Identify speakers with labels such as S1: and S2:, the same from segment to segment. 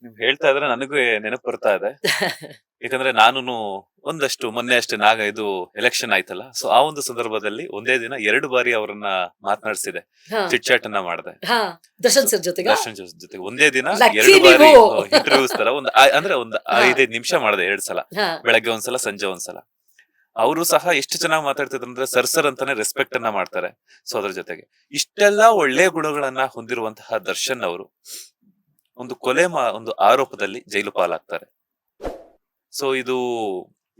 S1: ನೀವ್ ಹೇಳ್ತಾ ಇದ್ರೆ ನನಗೂ ನೆನಪು ಬರ್ತಾ ಇದೆ. ಯಾಕಂದ್ರೆ ನಾನು ಒಂದಷ್ಟು ಮೊನ್ನೆ ಅಷ್ಟೇ ಇದು ಎಲೆಕ್ಷನ್ ಆಯ್ತಲ್ಲ, ಸೊ ಆ ಒಂದು ಸಂದರ್ಭದಲ್ಲಿ ಒಂದೇ ದಿನ 2 ಬಾರಿ ಅವರನ್ನ ಮಾತನಾಡಿಸಿದೆ,
S2: ಹಾ
S1: ಚಿಟ್ ಚಾಟ್ ಅನ್ನ ಮಾಡಿದೆ.
S2: ಹಾ ದರ್ಶನ್ ಸರ್ ಜೊತೆಗ
S1: ದರ್ಶನ್ ಜೊತೆಗೆ ಒಂದೇ ದಿನ
S2: ಲಕ್ಕಿ
S1: 2 ಬಾರಿ
S2: ನೀವು.
S1: ಇಂಟರ್ವ್ಯೂಸ್ ತರ ಅಂದ್ರೆ ಒಂದು
S2: ಹಾ
S1: 5-5 ನಿಮಿಷ ಮಾಡಿದೆ 2 ಸಲ,
S2: ಹಾ
S1: ಬೆಳಗ್ಗೆ ಒಂದ್ಸಲ ಸಂಜೆ ಒಂದ್ಸಲ. ಅವರು ಸಹ ಎಷ್ಟು ಚೆನ್ನಾಗಿ ಮಾತಾಡ್ತಿದ್ರು ಅಂದ್ರೆ ಸರ್ ಅಂತಾನೆ ರೆಸ್ಪೆಕ್ಟ್ ಅನ್ನ ಮಾಡ್ತಾರೆ. ಸೊ ಅದ್ರ ಜೊತೆಗೆ ಇಷ್ಟೆಲ್ಲಾ ಒಳ್ಳೆ ಗುಣಗಳನ್ನ ಹೊಂದಿರುವಂತಹ ದರ್ಶನ್ ಅವರು ಒಂದು ಒಂದು ಆರೋಪದಲ್ಲಿ ಜೈಲು ಪಾಲಾಗ್ತಾರೆ. ಸೊ ಇದು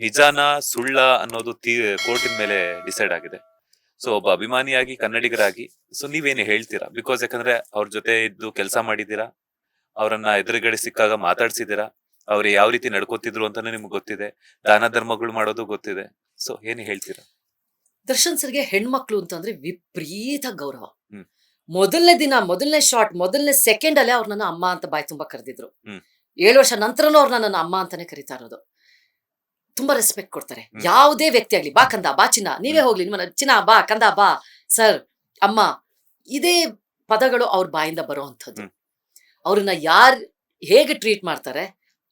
S1: ನಿಜಾನ ಸುಳ್ಳ ಅನ್ನೋದು ಕೋರ್ಟಿನ ಮೇಲೆ ಡಿಸೈಡ್ ಆಗಿದೆ. ಸೊ ಒಬ್ಬ ಅಭಿಮಾನಿಯಾಗಿ ಕನ್ನಡಿಗರಾಗಿ ಸೊ ನೀವೇನು ಹೇಳ್ತೀರಾ? ಬಿಕಾಸ್ ಯಾಕಂದ್ರೆ ಅವ್ರ ಜೊತೆ ಇದ್ದು ಕೆಲಸ ಮಾಡಿದೀರಾ, ಅವರನ್ನ ಎದುರುಗಡೆ ಸಿಕ್ಕಾಗ ಮಾತಾಡ್ಸಿದೀರಾ, ಅವ್ರು ಯಾವ ರೀತಿ ನಡ್ಕೋತಿದ್ರು ಅಂತಾನೆ ನಿಮ್ಗೆ ಗೊತ್ತಿದೆ, ದಾನ ಧರ್ಮಗಳು ಮಾಡೋದು ಗೊತ್ತಿದೆ. ಸೊ ಏನ್ ಹೇಳ್ತೀರಾ?
S2: ದರ್ಶನ್ ಸರ್ಗೆ ಹೆಣ್ಮಕ್ಳು ಅಂತಂದ್ರೆ ವಿಪರೀತ ಗೌರವ.
S1: ಹ್ಮ್.
S2: ಮೊದಲನೇ ದಿನ, ಮೊದಲನೇ ಶಾಟ್, ಮೊದಲನೇ ಸೆಕೆಂಡ್ ಅಲ್ಲೇ ಅವ್ರು ನನ್ನ ಅಮ್ಮ ಅಂತ ಬಾಯಿ ತುಂಬಾ ಕರೆದಿದ್ರು. 7 ವರ್ಷ ನಂತರನೂ ಅವ್ರು ನನ್ನ ಅಮ್ಮ ಅಂತಾನೆ ಕರೀತಾ ಇರೋದು. ತುಂಬಾ ರೆಸ್ಪೆಕ್ಟ್ ಕೊಡ್ತಾರೆ. ಯಾವುದೇ ವ್ಯಕ್ತಿ ಆಗ್ಲಿ, ಬಾ ಕಂದ, ಬಾ ಚಿನ್ನ, ನೀವೇ ಹೋಗ್ಲಿ, ನಿಮ್ಮ ಚಿನ್ನ, ಬಾ ಕಂದ, ಬಾ ಸರ್, ಅಮ್ಮ, ಇದೇ ಪದಗಳು ಅವ್ರ ಬಾಯಿಂದ ಬರುವಂಥದ್ದು. ಅವ್ರನ್ನ ಯಾರು ಹೇಗೆ ಟ್ರೀಟ್ ಮಾಡ್ತಾರೆ,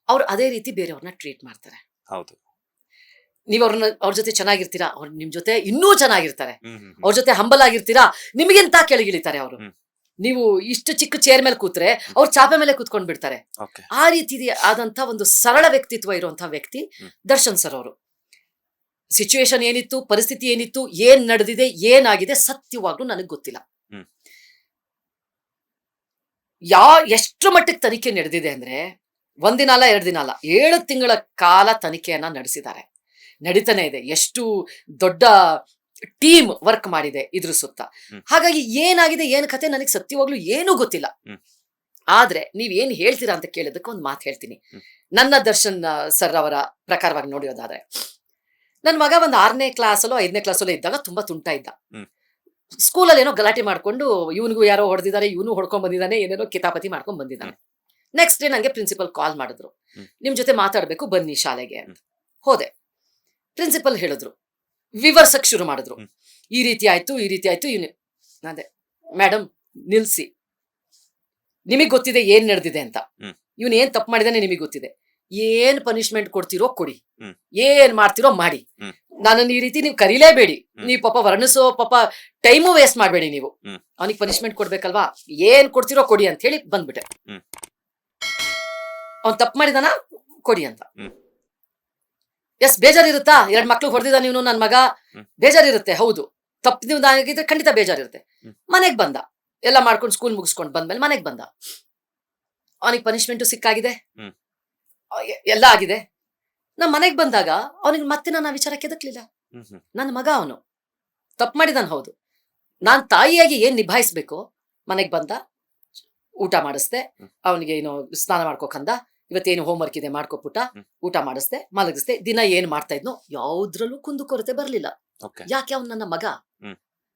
S2: ಅವ್ರು ಅದೇ ರೀತಿ ಬೇರೆಯವ್ರನ್ನ ಟ್ರೀಟ್ ಮಾಡ್ತಾರೆ.
S1: ಹೌದು.
S2: ನೀವ್ ಅವ್ರ ಜೊತೆ ಚೆನ್ನಾಗಿರ್ತೀರಾ, ಅವ್ರು ನಿಮ್ ಜೊತೆ ಇನ್ನೂ ಚೆನ್ನಾಗಿರ್ತಾರೆ. ಅವ್ರ ಜೊತೆ ಹಂಬಲ್ ಆಗಿರ್ತೀರಾ, ನಿಮ್ಗೆಂತ ಕೆಳಗಿಳಿತಾರೆ ಅವರು. ನೀವು ಇಷ್ಟು ಚಿಕ್ಕ ಚೇರ್ ಮೇಲೆ ಕೂತ್ರೆ ಅವ್ರು ಚಾಪೆ ಮೇಲೆ ಕೂತ್ಕೊಂಡ್ ಬಿಡ್ತಾರೆ. ಆ ರೀತಿ ಆದಂತ ಒಂದು ಸರಳ ವ್ಯಕ್ತಿತ್ವ ಇರುವಂತಹ ವ್ಯಕ್ತಿ ದರ್ಶನ್ ಸರ್ ಅವರು. ಸಿಚುವೇಶನ್ ಏನಿತ್ತು, ಪರಿಸ್ಥಿತಿ ಏನಿತ್ತು, ಏನ್ ನಡೆದಿದೆ, ಏನಾಗಿದೆ, ಸತ್ಯವಾಗ್ಲೂ ನನಗ್ ಗೊತ್ತಿಲ್ಲ. ಎಷ್ಟು ಮಟ್ಟಿಗೆ ತನಿಖೆ ನಡೆದಿದೆ ಅಂದ್ರೆ, ಒಂದಿನ ಅಲ್ಲ, 2 ದಿನ ಅಲ್ಲ, 7 ತಿಂಗಳ ಕಾಲ ತನಿಖೆಯನ್ನ ನಡೆಸಿದ್ದಾರೆ. ನಡೀತಾನೆ ಇದೆ. ಎಷ್ಟು ದೊಡ್ಡ ಟೀಮ್ ವರ್ಕ್ ಮಾಡಿದೆ ಇದ್ರ ಸುತ್ತ. ಹಾಗಾಗಿ ಏನಾಗಿದೆ, ಏನ್ ಕತೆ, ನನಗೆ ಸತ್ಯವಾಗ್ಲೂ ಏನೂ ಗೊತ್ತಿಲ್ಲ. ಆದ್ರೆ ನೀವ್ ಏನ್ ಹೇಳ್ತೀರಾ ಅಂತ ಕೇಳಿದಕ್ಕೆ ಒಂದ್ ಮಾತು ಹೇಳ್ತೀನಿ. ನನ್ನ ದರ್ಶನ್ ಸರ್ ಅವರ ಪ್ರಕಾರವಾಗಿ ನೋಡಿರೋದಾದ್ರೆ, ನನ್ ಮಗ ಒಂದು 6ನೇ ಕ್ಲಾಸಲ್ಲೋ 5ನೇ ಕ್ಲಾಸಲ್ಲೋ ಇದ್ದಾಗ ತುಂಬಾ ತುಂಟ ಇದ್ದ. ಸ್ಕೂಲಲ್ಲಿ ಏನೋ ಗಲಾಟೆ ಮಾಡ್ಕೊಂಡು ಇವನಿಗೂ ಯಾರೋ ಹೊಡೆದಿದ್ದಾರೆ, ಇವನು ಹೊಡ್ಕೊಂಡ್ ಬಂದಿದ್ದಾನೆ, ಏನೇನೋ ಕಿತಾಪತಿ ಮಾಡ್ಕೊಂಡ್ ಬಂದಿದ್ದಾನೆ. ನೆಕ್ಸ್ಟ್ ಡೇ ನಂಗೆ ಪ್ರಿನ್ಸಿಪಲ್ ಕಾಲ್ ಮಾಡಿದ್ರು, ನಿಮ್ ಜೊತೆ ಮಾತಾಡ್ಬೇಕು, ಬನ್ನಿ ಶಾಲೆಗೆ ಅಂತ. ಹೋದೆ. ಪ್ರಿನ್ಸಿಪಲ್ ಹೇಳಿದ್ರು, ವಿವರ್ಸಕ್ ಶುರು ಮಾಡಿದ್ರು. ಈ ರೀತಿ ಆಯ್ತು, ಈ ರೀತಿ ಆಯ್ತು. ಅದೇ ಮೇಡಮ್ ನಿಲ್ಸಿ, ನಿಮಗ್ ಗೊತ್ತಿದೆ ಏನ್ ನಡೆದಿದೆ ಅಂತ. ಇವನ್ ಏನ್ ತಪ್ಪು ಮಾಡಿದಾನೆ ನಿಮಗ್ ಗೊತ್ತಿದೆ. ಏನ್ ಪನಿಷ್ಮೆಂಟ್ ಕೊಡ್ತಿರೋ ಕೊಡಿ, ಏನ್ ಮಾಡ್ತಿರೋ ಮಾಡಿ. ನನ್ನನ್ನು ಈ ರೀತಿ ನೀವು ಕರೀಲೇಬೇಡಿ. ನೀವು ಪಾಪ ವರ್ಣಿಸೋ ಟೈಮು ವೇಸ್ಟ್ ಮಾಡ್ಬೇಡಿ. ನೀವು ಅವನಿಗೆ ಪನಿಷ್ಮೆಂಟ್ ಕೊಡ್ಬೇಕಲ್ವಾ, ಏನ್ ಕೊಡ್ತಿರೋ ಕೊಡಿ ಅಂತ ಹೇಳಿ ಬಂದ್ಬಿಟ್ಟೆ. ಅವ್ನ್ ತಪ್ಪು ಮಾಡಿದಾನ, ಕೊಡಿ ಅಂತ. ಎಸ್, ಬೇಜಾರಿರುತ್ತಾ? 2 ಮಕ್ಳು ಹೊಡೆದಿದ್ದ ನೀನು, ನನ್ ಮಗ, ಬೇಜಾರಿರುತ್ತೆ. ಹೌದು, ತಪ್ಪಿದ್ರೆ ಖಂಡಿತ ಬೇಜಾರಿರುತ್ತೆ. ಮನೆಗ್ ಬಂದ, ಎಲ್ಲ ಮಾಡ್ಕೊಂಡು ಸ್ಕೂಲ್ ಮುಗಿಸ್ಕೊಂಡು ಬಂದ್ಮೇಲೆ ಮನೆಗ್ ಬಂದ. ಅವನಿಗೆ ಪನಿಷ್ಮೆಂಟು ಸಿಕ್ಕಾಗಿದೆ, ಎಲ್ಲ ಆಗಿದೆ. ನಾ ಮನೆಗ್ ಬಂದಾಗ ಅವನಿಗೆ ಮತ್ತೆ ನಾನು ಆ ವಿಚಾರ ಕೆದಕ್ಲಿಲ್ಲ. ನನ್ನ ಮಗ ಅವನು ತಪ್ಪು ಮಾಡಿದಾನ, ಹೌದು. ನಾನ್ ತಾಯಿಯಾಗಿ ಏನ್ ನಿಭಾಯಿಸ್ಬೇಕು, ಮನೆಗ್ ಬಂದ, ಊಟ ಮಾಡಿಸ್ದೆ, ಅವನಿಗೆ ಏನೋ ಸ್ನಾನ ಮಾಡ್ಕೋಕಂದ, ಇವತ್ತೇನು ಹೋಮ್ವರ್ಕ್ ಇದೆ ಮಾಡ್ಕೊಪುಟ, ಊಟ ಮಾಡಿಸ್ದೆ, ಮಲಗಿಸ್ದೆ. ದಿನ ಏನ್ ಮಾಡ್ತಾ ಇದ್ನೋ ಯಾವ್ದ್ರಲ್ಲೂ ಕುಂದು ಕೊರತೆ ಬರ್ಲಿಲ್ಲ. ಯಾಕೆ? ಅವ್ನು ನನ್ನ ಮಗ,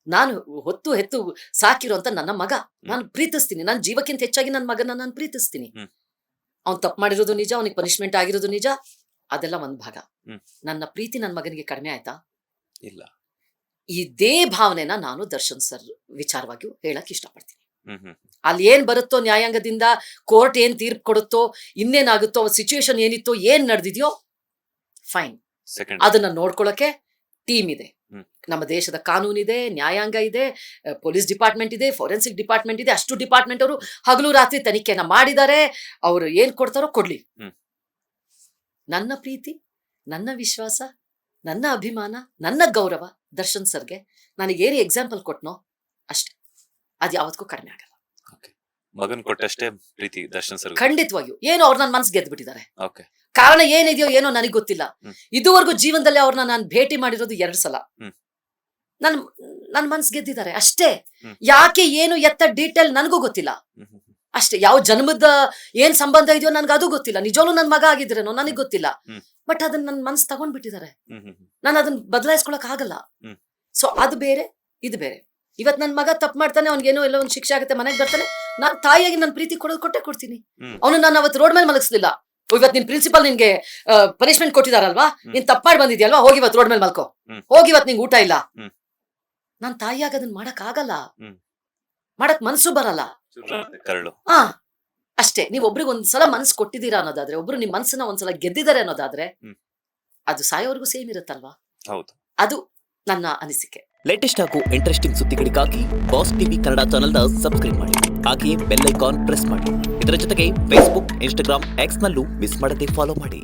S2: ನಾನು ಹೊತ್ತು ಹೆತ್ತು ಸಾಕಿರುವಂತ ನನ್ನ ಮಗ. ನಾನು ಪ್ರೀತಿಸ್ತೀನಿ, ನನ್ನ ಜೀವಕ್ಕಿಂತ ಹೆಚ್ಚಾಗಿ ನನ್ನ ಮಗನ ನಾನು ಪ್ರೀತಿಸ್ತೀನಿ. ಅವ್ನು ತಪ್ಪು ಮಾಡಿರೋದು ನಿಜ, ಅವನಿಗೆ ಪನಿಷ್ಮೆಂಟ್ ಆಗಿರೋದು ನಿಜ, ಅದೆಲ್ಲ ಒಂದ್ ಭಾಗ. ನನ್ನ ಪ್ರೀತಿ ನನ್ನ ಮಗನಿಗೆ ಕಡಿಮೆ ಆಯ್ತಾ?
S1: ಇಲ್ಲ.
S2: ಇದೇ ಭಾವನೆನ ನಾನು ದರ್ಶನ್ ಸರ್ ವಿಚಾರವಾಗಿ ಹೇಳಕ್ ಇಷ್ಟಪಡ್ತೀನಿ. ಅಲ್ಲಿ ಏನ್ ಬರುತ್ತೋ ನ್ಯಾಯಾಂಗದಿಂದ, ಕೋರ್ಟ್ ಏನ್ ತೀರ್ಪು ಕೊಡುತ್ತೋ, ಇನ್ನೇನಾಗುತ್ತೋ, ಸಿಚುವೇಶನ್ ಏನಿತ್ತೋ, ಏನ್ ನಡೆದಿದ್ಯೋ ಫೈನ್, ಅದನ್ನ ನೋಡ್ಕೊಳಕ್ಕೆ ಟೀಮ್ ಇದೆ. ನಮ್ಮ ದೇಶದ ಕಾನೂನಿದೆ, ನ್ಯಾಯಾಂಗ ಇದೆ, ಪೊಲೀಸ್ ಡಿಪಾರ್ಟ್ಮೆಂಟ್ ಇದೆ, ಫೋರೆನ್ಸಿಕ್ ಡಿಪಾರ್ಟ್ಮೆಂಟ್ ಇದೆ. ಅಷ್ಟು ಡಿಪಾರ್ಟ್ಮೆಂಟ್ ಅವರು ಹಗಲು ರಾತ್ರಿ ತನಿಖೆನ ಮಾಡಿದ್ದಾರೆ. ಅವರು ಏನ್ ಕೊಡ್ತಾರೋ ಕೊಡ್ಲಿ. ನನ್ನ ಪ್ರೀತಿ, ನನ್ನ ವಿಶ್ವಾಸ, ನನ್ನ ಅಭಿಮಾನ, ನನ್ನ ಗೌರವ ದರ್ಶನ್ ಸರ್ಗೆ ನನಗೇನು ಎಕ್ಸಾಂಪಲ್ ಕೊಟ್ನೋ ಅಷ್ಟೇ, ಅದು ಯಾವತ್ತೂ ಕಡಿಮೆ ಆಗಲ್ಲ.
S1: ಮಗನ್ ಕೊಟ್ಟಷ್ಟೇ ಪ್ರೀತಿ ದರ್ಶನ್ ಸರ್
S2: ಖಂಡಿತವಾಗಿಯೂ. ಏನೋ ಅವ್ರು ನನ್ನ ಮನ್ಸು ಗೆದ್ದು ಬಿಟ್ಟಿದ್ದಾರೆ. ಕಾರಣ ಏನಿದೆಯೋ ಏನೋ ನನಗೆ ಗೊತ್ತಿಲ್ಲ. ಇದುವರೆಗೂ ಜೀವನದಲ್ಲಿ ಅವ್ರನ್ನ ನಾನು ಭೇಟಿ ಮಾಡಿರೋದು 2 ಸಲ. ನನ್ನ ಮನ್ಸು ಗೆದ್ದಿದ್ದಾರೆ ಅಷ್ಟೇ. ಯಾಕೆ, ಏನು, ಎತ್ತ ಡೀಟೇಲ್ ನನಗೂ ಗೊತ್ತಿಲ್ಲ ಅಷ್ಟೇ. ಯಾವ ಜನ್ಮದ ಏನ್ ಸಂಬಂಧ ಇದೆಯೋ ನನ್ಗೆ ಅದು ಗೊತ್ತಿಲ್ಲ. ನಿಜವೂ ನನ್ ಮಗ ಆಗಿದ್ರೇನೋ ನನಗೆ ಗೊತ್ತಿಲ್ಲ. ಬಟ್ ಅದನ್ನ ನನ್ನ ಮನ್ಸು ತಗೊಂಡ್ಬಿಟ್ಟಿದ್ದಾರೆ. ನಾನು ಅದನ್ನ ಬದಲಾಯಿಸ್ಕೊಳಕ್ ಆಗಲ್ಲ. ಸೊ ಅದು ಬೇರೆ, ಇದು ಬೇರೆ. ಇವತ್ ನನ್ ಮಗ ತಪ್ಪು ಮಾಡ್ತಾನೆ, ಅವ್ನಿಗೇನೋ ಎಲ್ಲ ಒಂದು ಶಿಕ್ಷೆ ಆಗುತ್ತೆ, ಮನೆಗೆ ಬರ್ತಾನೆ, ನಾನ್ ತಾಯಿಯಾಗಿ ನನ್ನ ಪ್ರೀತಿ ಕೊಡ್ತೀನಿ. ಅವನು ನಾನು ಅವತ್ತು ರೋಡ್ ಮೇಲೆ ಮಲಗಿಸ್ಲಿಲ್ಲ. ಇವತ್ ನಿನ್ ಪ್ರಿನ್ಸಿಪಲ್ ನಿನ್ಗೆ ಪನಿಷ್ಮೆಂಟ್ ಕೊಟ್ಟಿದಾರಲ್ವಾ, ನೀನ್ ತಪ್ಪು ಮಾಡಿ ಬಂದಿದ್ಯಲ್ವಾ, ಹೋಗಿ ಇವತ್ತು ರೋಡ್ ಮೇಲೆ ಮಲ್ಕೋ, ಹೋಗಿ ಇವತ್ತು ನಿಂಗೆ ಊಟ ಇಲ್ಲ. ನಾನ್ ತಾಯಿಯಾಗಿ ಅದನ್ನ ಮಾಡಕ್ ಆಗಲ್ಲ, ಮಾಡಕ್ ಮನ್ಸು ಬರಲ್ಲ. ಅಷ್ಟೇ. ನೀವು ಒಬ್ರಿಗೆ ಒಂದ್ಸಲ ಮನಸ್ಸು ಕೊಟ್ಟಿದ್ದೀರಾ ಅನ್ನೋದಾದ್ರೆ, ಒಬ್ರು ನಿಮ್ ಮನಸ್ಸನ್ನ ಒಂದ್ಸಲ ಗೆದ್ದಿದ್ದಾರೆ ಅನ್ನೋದಾದ್ರೆ, ಅದು ಸಾಯೋವರೆಗೂ ಸೇಮ್ ಇರುತ್ತಲ್ವಾ?
S1: ಹೌದು.
S2: ಅದು ನನ್ನ ಅನಿಸಿಕೆ.
S3: ಲೇಟೆಸ್ಟ್ ಹಾಗೂ ಇಂಟ್ರೆಸ್ಟಿಂಗ್ ಸುದ್ದಿಗಳಿಗಾಗಿ ಬಾಸ್ ಟಿವಿ ಕನ್ನಡ ಚಾನೆಲ್ನ ಸಬ್ಸ್ಕ್ರೈಬ್ ಮಾಡಿ. ಹಾಗೆಯೇ ಬೆಲ್ ಐಕಾನ್ ಪ್ರೆಸ್ ಮಾಡಿ. ಇದರ ಜೊತೆಗೆ ಫೇಸ್ಬುಕ್, ಇನ್ಸ್ಟಾಗ್ರಾಮ್, ಎಕ್ಸ್ ನಲ್ಲೂ ಮಿಸ್ ಮಾಡದೆ ಫಾಲೋ ಮಾಡಿ.